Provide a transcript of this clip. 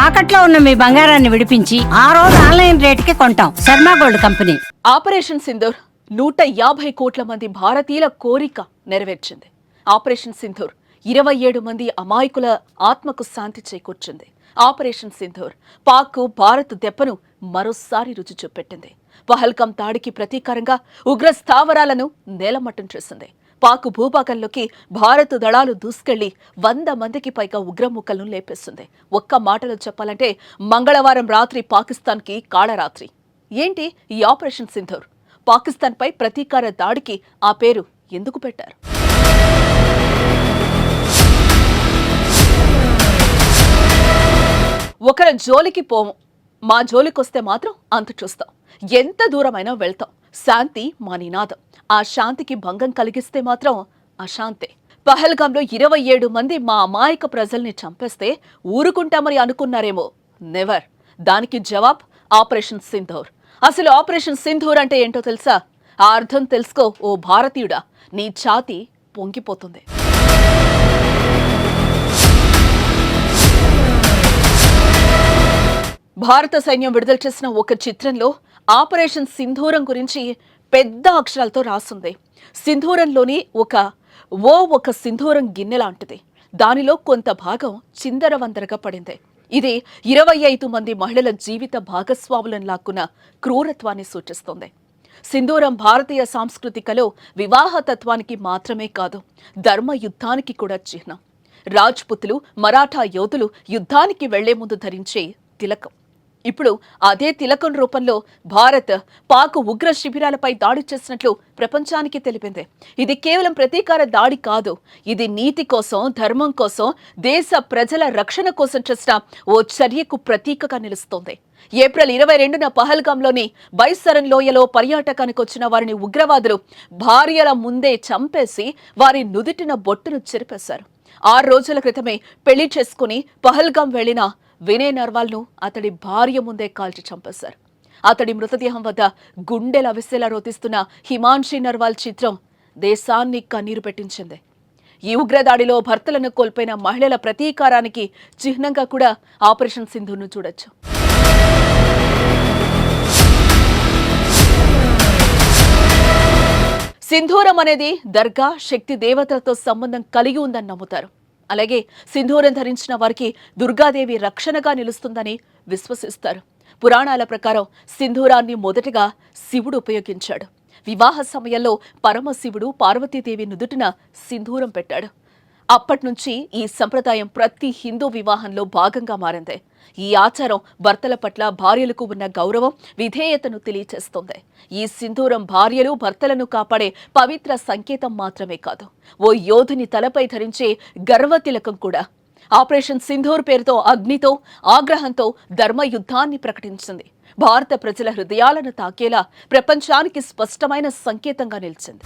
తాకట్లో ఉన్న మీ బంగారాన్ని విడిపించి ఆ రోజు ఆన్లైన్ రేటుకి కొంటాం. Sharma gold company. Operation Sindoor 150 కోట్ల మంది భారతీయుల కోరిక నెరవేర్చింది. ఆపరేషన్ సింధూర్ 27 మంది అమాయకుల ఆత్మకు శాంతి చేకూర్చింది. ఆపరేషన్ సింధూర్ పాక్ భారత్ దెబ్బను మరోసారి రుచి చూపెట్టింది. పహల్గాం దాడికి ప్రతీకారంగా ఉగ్ర స్థావరాలను నేలమట్టం చేసింది. పాక్ భూభాగంలోకి భారత్ దళాలు దూసుకెళ్లి 100 మందికి పైగా ఉగ్రముక్కలను లేపేస్తుంది. ఒక్క మాటలో చెప్పాలంటే మంగళవారం రాత్రి పాకిస్తాన్కి కాళరాత్రి. ఏంటి ఈ ఆపరేషన్ సింధూర్? పాకిస్తాన్పై ప్రతీకార దాడికి ఆ పేరు ఎందుకు పెట్టారు? ఒకరి జోలికి పోము, మా జోలికొస్తే మాత్రం అంతు చూస్తాం. ఎంత దూరమైనా వెళ్తాం. శాంతి మా నినాదం. ఆ శాంతికి భంగం కలిగిస్తే మాత్రం అశాంతే. పహల్గాంలో 27 మంది మా అమాయక ప్రజల్ని చంపేస్తే ఊరుకుంటామని అనుకున్నారేమో. నెవర్. దానికి జవాబ్ ఆపరేషన్ సింధూర్. అసలు ఆపరేషన్ సింధూర్ అంటే ఏంటో తెలుసా? ఆ అర్థం తెలుసుకో ఓ భారతీయుడా, నీ ఛాతీ పొంగిపోతుంది. భారత సైన్యం విడుదల చేసిన ఒక చిత్రంలో ఆపరేషన్ సింధూరం గురించి పెద్ద అక్షరాలతో రాసుంది. సింధూరంలోని ఒక సింధూరం గిన్నె లాంటిది. దానిలో కొంత భాగం చిందరవందరగా పడింది. ఇది 25 మంది మహిళల జీవిత భాగస్వాములను లాక్కున్న క్రూరత్వాన్ని సూచిస్తోంది. సింధూరం భారతీయ సాంస్కృతికలో వివాహతత్వానికి మాత్రమే కాదు, ధర్మ యుద్ధానికి కూడా చిహ్నం. రాజ్పుతులు, మరాఠా యోధులు యుద్ధానికి వెళ్లే ముందు ధరించే తిలకం. ఇప్పుడు అదే తిలకం రూపంలో భారత్ పాక్ ఉగ్ర శిబిరాలపై దాడి చేసినట్లు ప్రపంచానికి తెలిపింది. ఇది కేవలం ప్రతీకార దాడి కాదు, ఇది నీతి కోసం, ధర్మం కోసం, దేశ ప్రజల రక్షణ కోసం చేసిన ఓ చర్యకు ప్రతీకగా నిలుస్తోంది. ఏప్రిల్ 22న పహల్గాంలోని బైసరన్ లోయలో పర్యాటకానికి వచ్చిన వారిని ఉగ్రవాదులు భార్యల ముందే చంపేసి వారి నుదిటిన బొట్టును చెరిపేశారు. 6 రోజుల క్రితమే పెళ్లి చేసుకుని పహల్గాం వెళ్లిన వినయ్ నర్వాల్ను అతడి భార్య ముందే కాల్చి చంపేశారు. అతడి మృతదేహం వద్ద గుండెల అవిసేలా రోతిస్తున్న హిమాన్షి నర్వాల్ చిత్రం దేశాన్ని కన్నీరు పెట్టించింది. ఈ ఉగ్రదాడిలో భర్తలను కోల్పోయిన మహిళల ప్రతీకారానికి చిహ్నంగా కూడా ఆపరేషన్ సింధూర్ను చూడొచ్చు. సింధూరం అనేది దర్గా, శక్తి దేవతలతో సంబంధం కలిగి ఉందని నమ్ముతారు. అలాగే సింధూరం ధరించిన వారికి దుర్గాదేవి రక్షణగా నిలుస్తుందని విశ్వసిస్తారు. పురాణాల ప్రకారం సింధూరాన్ని మొదటగా శివుడు ఉపయోగించాడు. వివాహ సమయంలో పరమశివుడు పార్వతీదేవి నుదుటిన సింధూరం పెట్టాడు. అప్పట్నుంచి ఈ సంప్రదాయం ప్రతి హిందూ వివాహంలో భాగంగా మారింది. ఈ ఆచారం భర్తల పట్ల భార్యలకు ఉన్న గౌరవం, విధేయతను తెలియచేస్తోంది. ఈ సింధూరం భార్యలు, భర్తలను కాపాడే పవిత్ర సంకేతం మాత్రమే కాదు, ఓ యోధుని తలపై ధరించే గర్వతిలకం కూడా. ఆపరేషన్ సింధూర్ పేరుతో అగ్నితో, ఆగ్రహంతో ధర్మ యుద్ధాన్ని ప్రకటించింది. భారత ప్రజల హృదయాలను తాకేలా ప్రపంచానికి స్పష్టమైన సంకేతంగా నిలిచింది.